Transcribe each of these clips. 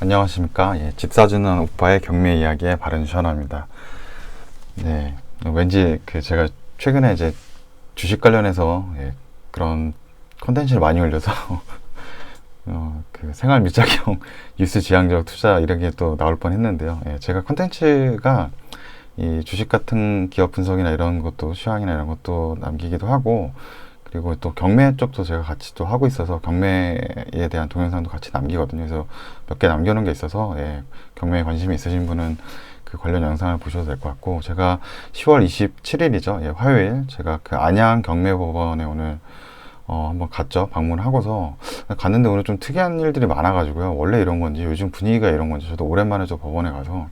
안녕하십니까. 예, 집 사주는 오빠의 경매 이야기의 바른 셔너입니다. 네, 왠지 제가 최근에 이제 주식 관련해서 그런 컨텐츠를 많이 올려서 생활 밀착형 뉴스 지향적 투자 이런 게 또 나올 뻔 했는데요. 제가 컨텐츠가 이 주식 같은 기업 분석이나 이런 것도 시황이나 이런 것도 남기기도 하고, 그리고 또 경매 쪽도 제가 같이 또 하고 있어서 경매에 대한 동영상도 같이 남기거든요. 그래서 몇 개 남겨놓은 게 있어서 경매에 관심이 있으신 분은 그 관련 영상을 보셔도 될 것 같고, 제가 10월 27일이죠. 화요일 제가 그 안양 경매법원에 오늘 한번 갔죠. 방문하고서 갔는데 오늘 좀 특이한 일들이 많아가지고요. 원래 이런 건지 요즘 분위기가 이런 건지 저도 오랜만에 저 법원에 가서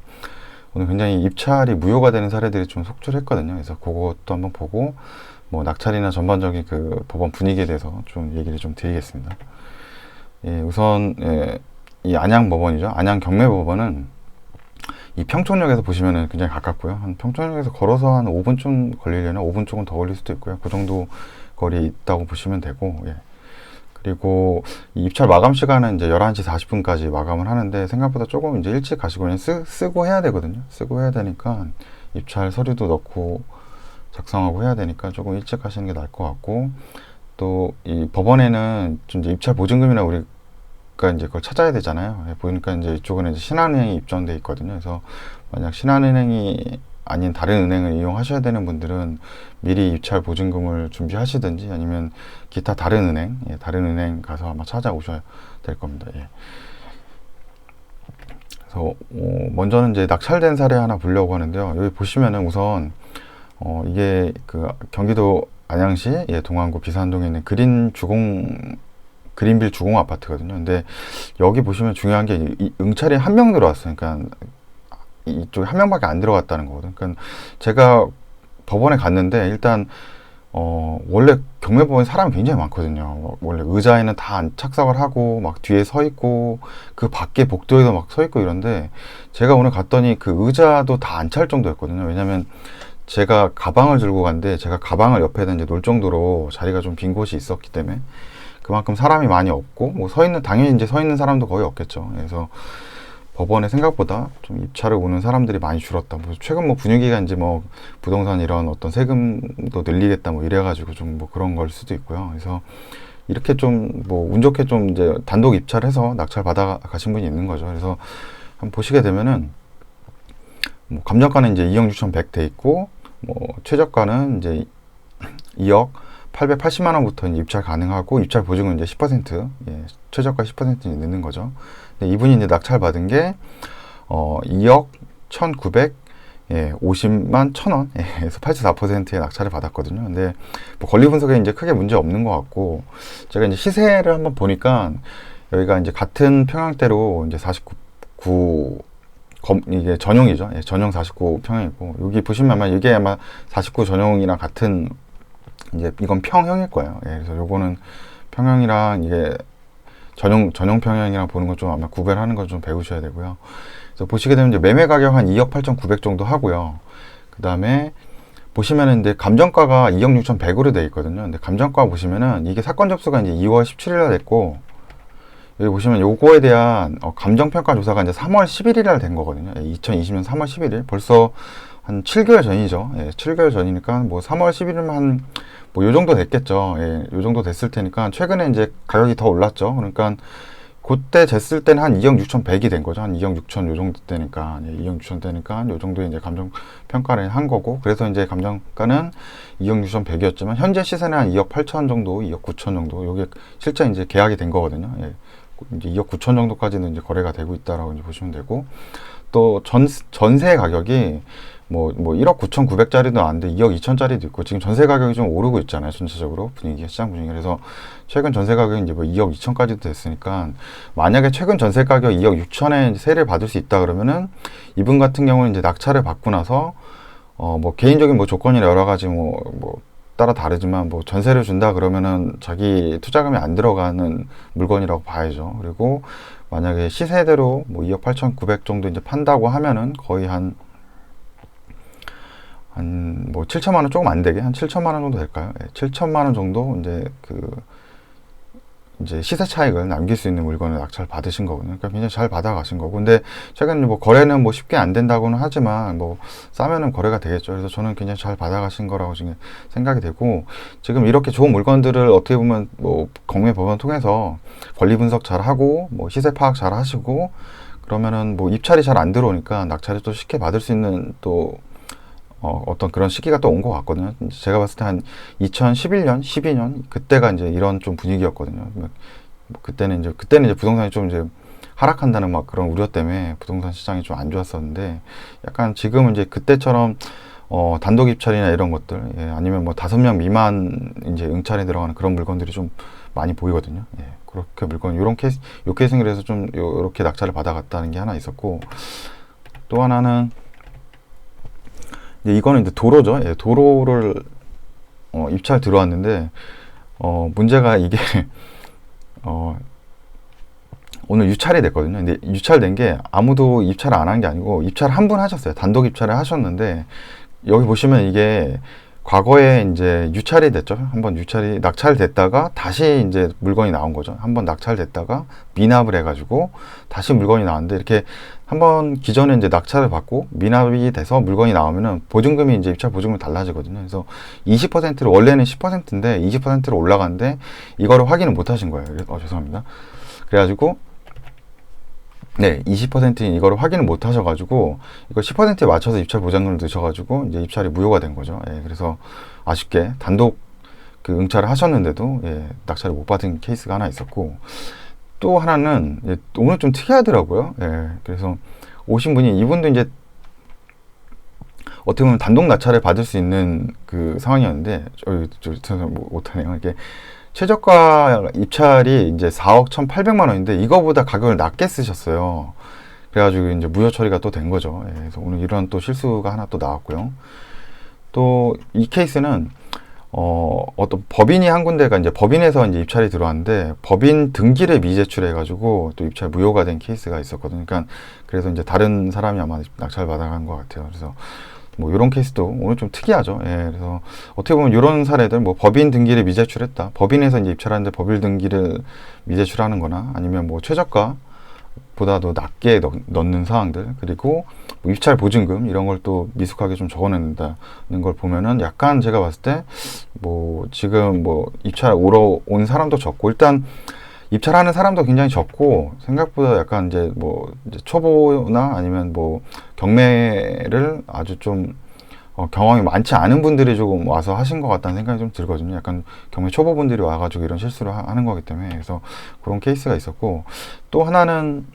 오늘 굉장히 입찰이 무효가 되는 사례들이 좀 속출했거든요. 그래서 그것도 한번 보고 뭐 낙찰이나 전반적인 그 법원 분위기에 대해서 좀 얘기를 좀 드리겠습니다. 우선 이 안양 법원이죠. 안양 경매법원은 이 평촌역에서 보시면은 굉장히 가깝고요. 한 평촌역에서 걸어서 한 5분쯤 걸리려나 5분 조금 더 걸릴 수도 있고요. 그 정도 거리에 있다고 보시면 되고, 그리고 이 입찰 마감 시간은 이제 11시 40분까지 마감을 하는데 생각보다 조금 이제 일찍 가시고 그냥 쓰고 해야 되거든요. 쓰고 해야 되니까 입찰 서류도 넣고 작성하고 해야 되니까 조금 일찍 하시는 게 나을 것 같고, 또 이 법원에는 좀 이제 입찰 보증금이나 우리가 이제 그걸 찾아야 되잖아요. 보니까 이제 이쪽은 이제 신한은행이 입점돼 있거든요. 그래서 만약 신한은행이 아닌 다른 은행을 이용하셔야 되는 분들은 미리 입찰 보증금을 준비하시든지 아니면 기타 다른 은행 가서 아마 찾아오셔야 될 겁니다. 그래서 먼저는 이제 낙찰된 사례 하나 보려고 하는데요. 여기 보시면은 우선 이게 그 경기도 안양시 동안구 비산동에 있는 그린빌 주공 아파트거든요. 근데 여기 보시면 중요한 게 이 응찰이 한 명 들어왔어요. 그러니까 이쪽에 한 명밖에 안 들어갔다는 거거든요. 그러니까 제가 법원에 갔는데 일단 원래 경매법원에 사람이 굉장히 많거든요. 원래 의자에는 다 착석을 하고 막 뒤에 서 있고 그 밖에 복도에도 막 서 있고 이런데 제가 오늘 갔더니 그 의자도 다 안 찰 정도였거든요. 왜냐면 제가 가방을 들고 갔는데 제가 가방을 옆에다 이제 놓을 정도로 자리가 좀 빈 곳이 있었기 때문에 그만큼 사람이 많이 없고 뭐 당연히 이제 서 있는 사람도 거의 없겠죠. 그래서 법원에 생각보다 좀 입찰을 오는 사람들이 많이 줄었다. 뭐 최근 뭐 분위기가 이제 뭐 부동산 이런 어떤 세금도 늘리겠다 뭐 이래가지고 좀 뭐 그런 걸 수도 있고요. 그래서 이렇게 좀 뭐 운 좋게 좀 이제 단독 입찰해서 낙찰 받아 가신 분이 있는 거죠. 그래서 한번 보시게 되면은 뭐 감정가는 이제 2억 6,100 돼 있고 뭐 최저가는 이제 2억 880만 원부터 입찰 가능하고 입찰 보증은 이제 10% 최저가 10% 넣는 거죠. 근데 이분이 이제 낙찰 받은 게 2억 1,900 50만 1,000원 에서 84%의 낙찰을 받았거든요. 근데 뭐 권리 분석에 이제 크게 문제 없는 것 같고 제가 이제 시세를 한번 보니까 여기가 이제 같은 평양대로 이제 49 이게 전용이죠. 전용 49 평형이고 여기 보시면 아마 이게 아마 49 전용이랑 같은 이제 이건 평형일 거예요. 그래서 요거는 평형이랑 이게 전용 평형이랑 보는 건 좀 아마 구별하는 걸 좀 배우셔야 되고요. 그래서 보시게 되면 이제 매매 가격 한 2억 8,900 정도 하고요. 그 다음에 보시면은 이제 감정가가 2억 6,100으로 되어 있거든요. 근데 감정가 보시면은 이게 사건 접수가 이제 2월 17일 날 됐고 여기 보시면 요거에 대한 감정평가 조사가 이제 3월 11일 날 된 거거든요. 2020년 3월 11일 벌써 한 7개월 전이죠. 7개월 전이니까 뭐 3월 11일만 한 뭐 요 정도 됐겠죠. 요 정도 됐을 테니까 최근에 이제 가격이 더 올랐죠. 그러니까 그때 쟀을 때는 한 2억 6,100이 된 거죠. 한 2억 6천 요 정도 되니까 2억 6천 되니까 요 정도의 이제 감정 평가를 한 거고 그래서 이제 감정가는 2억 6,100이었지만 현재 시세는 한 2억 8천 정도, 2억 9천 정도 요게 실제 이제 계약이 된 거거든요. 이제 2억 9천 정도까지는 이제 거래가 되고 있다라고 이제 보시면 되고 또 전세 가격이 뭐 1억 9,900짜리도 안 돼 2억 2천짜리도 있고 지금 전세 가격이 좀 오르고 있잖아요. 전체적으로 분위기가 시장 분위기 그래서 최근 전세 가격이 이제 뭐 2억 2천까지도 됐으니까 만약에 최근 전세 가격 2억 6천에 세를 받을 수 있다 그러면은 이분 같은 경우는 이제 낙찰을 받고 나서 뭐 개인적인 뭐 조건이나 여러 가지 뭐 따라 다르지만 뭐 전세를 준다 그러면은 자기 투자금이 안 들어가는 물건이라고 봐야죠. 그리고 만약에 시세대로 뭐 2억 8,900 정도 이제 판다고 하면은 거의 한 뭐 7천만 원 조금 안 되게 한 7천만 원 정도 될까요? 7천만 원 정도 이제 그 이제 시세 차익을 남길 수 있는 물건을 낙찰 받으신 거거든요. 그러니까 굉장히 잘 받아가신 거고. 근데 최근 뭐 거래는 뭐 쉽게 안 된다고는 하지만 뭐 싸면은 거래가 되겠죠. 그래서 저는 굉장히 잘 받아가신 거라고 지금 생각이 되고, 지금 이렇게 좋은 물건들을 어떻게 보면 뭐 경매 법원 통해서 권리 분석 잘 하고 뭐 시세 파악 잘 하시고 그러면은 뭐 입찰이 잘 안 들어오니까 낙찰을 또 쉽게 받을 수 있는 또 어떤 그런 시기가 또 온 것 같거든요. 제가 봤을 때 한 2011년, 12년 그때가 이제 이런 좀 분위기였거든요. 뭐 그때는 이제 부동산이 좀 이제 하락한다는 막 그런 우려 때문에 부동산 시장이 좀 안 좋았었는데, 약간 지금은 이제 그때처럼 단독 입찰이나 이런 것들, 예, 아니면 뭐 5명 미만 이제 응찰에 들어가는 그런 물건들이 좀 많이 보이거든요. 예, 그렇게 물건 요런 케이스, 요 케이스는 그래서 좀 요렇게 낙찰을 받아갔다는 게 하나 있었고, 또 하나는 이거는 이제 도로죠. 예, 도로를 입찰 들어왔는데 문제가 이게 오늘 유찰이 됐거든요. 근데 유찰된 게 아무도 입찰을 안 한 게 아니고 입찰 한 분 하셨어요. 단독 입찰을 하셨는데 여기 보시면 이게 과거에 이제 유찰이 됐죠. 한번 유찰이 낙찰됐다가 다시 이제 물건이 나온 거죠. 한번 낙찰됐다가 미납을 해가지고 다시 물건이 나왔는데, 이렇게 한번 기존에 이제 낙찰을 받고 미납이 돼서 물건이 나오면은 보증금이 이제 입찰 보증금이 달라지거든요. 그래서 20%를 원래는 10%인데 20%로 올라가는데 이거를 확인을 못 하신 거예요. 죄송합니다. 그래가지고 네, 20%인 이거를 확인을 못 하셔가지고 이거 10%에 맞춰서 입찰 보장금을 넣으셔가지고 이제 입찰이 무효가 된 거죠. 예, 그래서 아쉽게 단독 그 응찰을 하셨는데도 예, 낙찰을 못 받은 케이스가 하나 있었고, 또 하나는 예, 오늘 좀 특이하더라고요. 예, 그래서 오신 분이, 이분도 이제 어떻게 보면 단독 낙찰을 받을 수 있는 그 상황이었는데 저는 못하네요. 이게 최저가 입찰이 이제 4억 1,800만 원인데 이거보다 가격을 낮게 쓰셨어요. 그래가지고 이제 무효 처리가 또 된 거죠. 예, 그래서 오늘 이런 또 실수가 하나 또 나왔고요. 또 이 케이스는 어떤 법인이 한 군데가 이제 법인에서 이제 입찰이 들어왔는데 법인 등기를 미제출해가지고 또 입찰 무효가 된 케이스가 있었거든요. 그러니까 그래서 이제 다른 사람이 아마 낙찰 받아간 것 같아요. 그래서 뭐 이런 케이스도 오늘 좀 특이하죠. 예, 그래서 어떻게 보면 이런 사례들, 뭐 법인 등기를 미제출했다, 법인에서 이제 입찰하는데 법인 등기를 미제출하는 거나 아니면 뭐 최저가 보다도 낮게 넣는 사항들, 그리고 뭐 입찰 보증금 이런 걸 또 미숙하게 좀 적어낸다는 걸 보면은 약간 제가 봤을 때 뭐 지금 뭐 입찰 오러 온 사람도 적고, 일단 입찰하는 사람도 굉장히 적고 생각보다 약간 이제 뭐 이제 초보나 아니면 뭐 경매를 아주 좀 경험이 많지 않은 분들이 조금 와서 하신 것 같다는 생각이 좀 들거든요. 약간 경매 초보분들이 와가지고 이런 실수를 하는 거기 때문에. 그래서 그런 케이스가 있었고, 또 하나는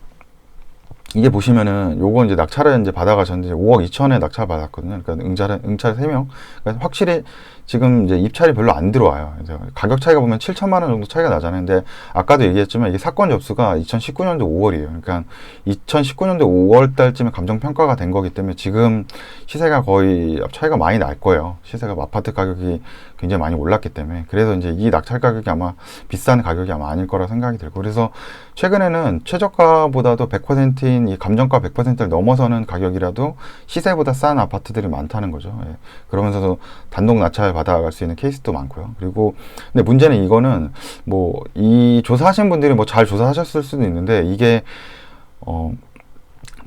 이게 보시면은 요거 이제 낙찰을 이제 받아가셨는데 5억 2천에 낙찰 받았거든요. 그러니까 응찰 3명. 그러니까 확실히 지금 이제 입찰이 별로 안 들어와요. 그래서 가격 차이가 보면 7천만 원 정도 차이가 나잖아요. 근데 아까도 얘기했지만 이게 사건 접수가 2019년도 5월이에요. 그러니까 2019년도 5월 달쯤에 감정 평가가 된 거기 때문에 지금 시세가 거의 차이가 많이 날 거예요. 시세가 아파트 가격이 굉장히 많이 올랐기 때문에. 그래서 이제 이 낙찰 가격이 아마 비싼 가격이 아마 아닐 거라 생각이 들고, 그래서 최근에는 최저가보다도 100%인 이 감정가 100%를 넘어서는 가격이라도 시세보다 싼 아파트들이 많다는 거죠. 예. 그러면서도 단독 낙찰 받아갈 수 있는 케이스도 많고요. 그리고 근데 문제는 이거는 뭐 이 조사하신 분들이 뭐 잘 조사하셨을 수도 있는데, 이게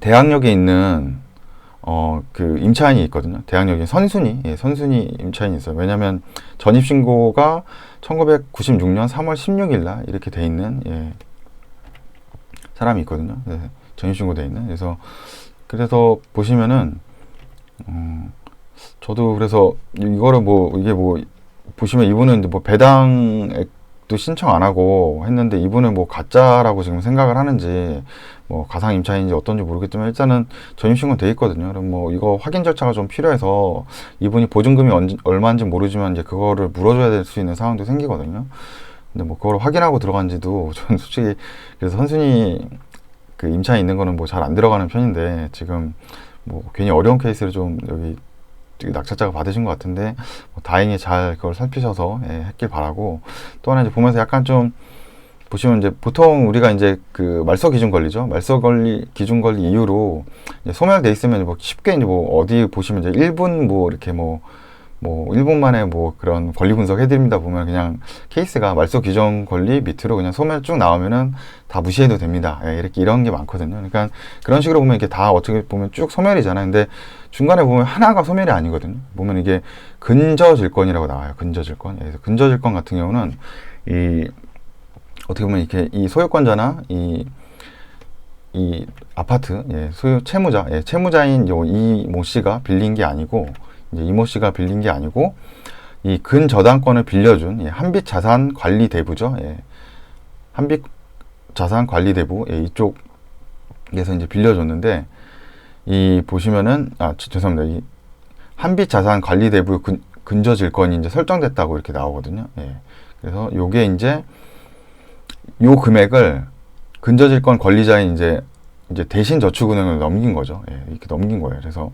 대학역에 있는 그 임차인이 있거든요. 대학역에 선순위, 예, 선순위 임차인이 있어요. 왜냐면 전입신고가 1996년 3월 16일 날 이렇게 돼 있는, 예, 사람이 있거든요. 네, 전입신고 돼 있는. 그래서 보시면은 저도 그래서 이거를 뭐 이게 뭐 보시면 이분은 뭐 배당액도 신청 안 하고 했는데, 이분은 뭐 가짜라고 지금 생각을 하는지 뭐 가상 임차인인지 어떤지 모르겠지만 일단은 전입신고 돼 있거든요. 그럼 뭐 이거 확인 절차가 좀 필요해서 이분이 보증금이 얼마인지 모르지만 이제 그거를 물어줘야 될 수 있는 상황도 생기거든요. 근데 뭐 그걸 확인하고 들어간지도 저는 솔직히, 그래서 선순위 그 임차인 있는 거는 뭐 잘 안 들어가는 편인데, 지금 뭐 괜히 어려운 케이스를 좀 여기 낙찰자가 받으신 것 같은데 뭐 다행히 잘 그걸 살피셔서, 예, 했길 바라고. 또 하나 이제 보면서 약간 좀 보시면 이제 보통 우리가 이제 그 말소 기준 권리죠. 말소 권리 기준 권리 이후로 이제 소멸돼 있으면 뭐 쉽게 이제 뭐 어디 보시면 이제 1분 뭐 이렇게 뭐 뭐 1분 만에 뭐 그런 권리 분석 해드립니다 보면 그냥 케이스가 말소 규정 권리 밑으로 그냥 소멸 쭉 나오면은 다 무시해도 됩니다. 예, 이렇게 이런 게 많거든요. 그러니까 그런 식으로 보면 이게 다 어떻게 보면 쭉 소멸이잖아요. 근데 중간에 보면 하나가 소멸이 아니거든요. 보면 이게 근저질권이라고 나와요. 근저질권. 그래서 근저질권 같은 경우는 이 어떻게 보면 이렇게 이 소유권자나 이 아파트 소유 채무자 채무자인 이모 씨가 빌린 게 아니고 이제 이모 씨가 빌린 게 아니고 이 근저당권을 빌려준 한빛 자산 관리 대부죠. 한빛 자산 관리 대부 이쪽에서 이제 빌려줬는데 이 보시면은 죄송합니다. 이 한빛 자산 관리 대부 근저질권이 이제 설정됐다고 이렇게 나오거든요. 그래서 요게 이제 요 금액을 근저질권 관리자인 이제 대신 저축은행을 넘긴 거죠. 이렇게 넘긴 거예요. 그래서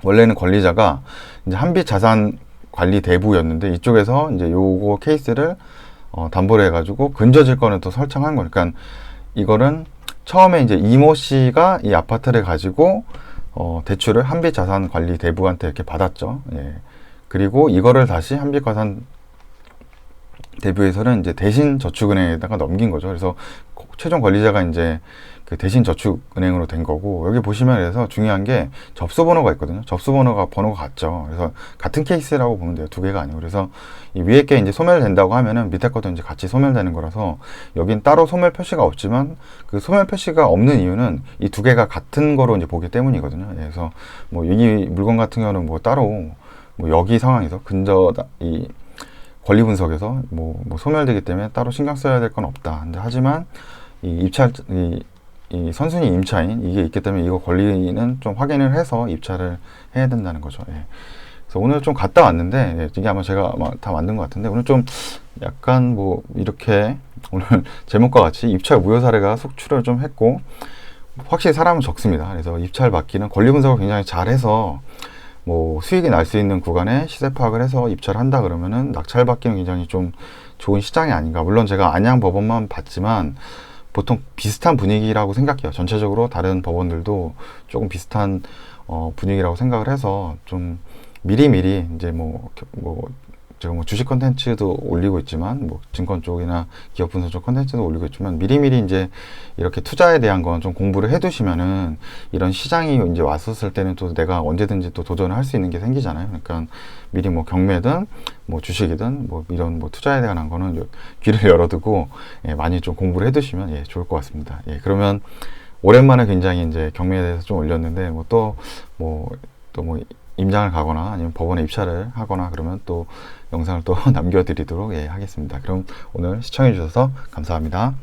원래는 관리자가 이제 한빛 자산 관리 대부였는데 이쪽에서 이제 요거 케이스를 담보로 해가지고 근저질권을 또 설정한 거니까 그러니까 이거는 처음에 이제 이모 씨가 이 아파트를 가지고 대출을 한빛 자산 관리 대부한테 이렇게 받았죠. 그리고 이거를 다시 한빛 자산 대부에서는 이제 대신 저축은행에다가 넘긴 거죠. 그래서 최종 관리자가 이제 그 대신 저축은행으로 된 거고 여기 보시면 그래서 중요한 게 접수번호가 있거든요. 접수번호가 같죠. 그래서 같은 케이스라고 보면 돼요. 두 개가 아니고 그래서 이 위에 게 이제 소멸된다고 하면은 밑에 것도 이제 같이 소멸되는 거라서 여긴 따로 소멸 표시가 없지만 그 소멸 표시가 없는 이유는 이 두 개가 같은 거로 이제 보기 때문이거든요. 그래서 뭐 이 물건 같은 경우는 뭐 따로 뭐 여기 상황에서 이 권리 분석에서 뭐 소멸되기 때문에 따로 신경 써야 될 건 없다. 근데 하지만 이 선순위 임차인 이게 있기 때문에 이거 권리는 좀 확인을 해서 입찰을 해야 된다는 거죠. 그래서 오늘 좀 갔다 왔는데 이게 아마 제가 다 만든 것 같은데 오늘 좀 약간 뭐 이렇게 오늘 제목과 같이 입찰 무효 사례가 속출을 좀 했고 확실히 사람은 적습니다. 그래서 입찰 받기는 권리 분석을 굉장히 잘해서 뭐 수익이 날 수 있는 구간에 시세 파악을 해서 입찰을 한다 그러면은 낙찰 받기는 굉장히 좀 좋은 시장이 아닌가. 물론 제가 안양 법원만 봤지만 보통 비슷한 분위기라고 생각해요. 전체적으로 다른 법원들도 조금 비슷한 분위기라고 생각을 해서 좀 미리미리 이제 제가 뭐 주식 컨텐츠도 올리고 있지만 뭐 증권 쪽이나 기업 분석 쪽 컨텐츠도 올리고 있지만 미리미리 이제 이렇게 투자에 대한 건 좀 공부를 해두시면은 이런 시장이 이제 왔었을 때는 또 내가 언제든지 또 도전을 할 수 있는 게 생기잖아요. 그러니까 미리 뭐 경매든 뭐 주식이든 뭐 이런 뭐 투자에 대한 거는 귀를 열어두고 많이 좀 공부를 해두시면 좋을 것 같습니다. 그러면 오랜만에 굉장히 이제 경매에 대해서 좀 올렸는데 또 임장을 가거나 아니면 법원에 입찰을 하거나 그러면 또 영상을 또 남겨드리도록 하겠습니다. 그럼 오늘 시청해 주셔서 감사합니다.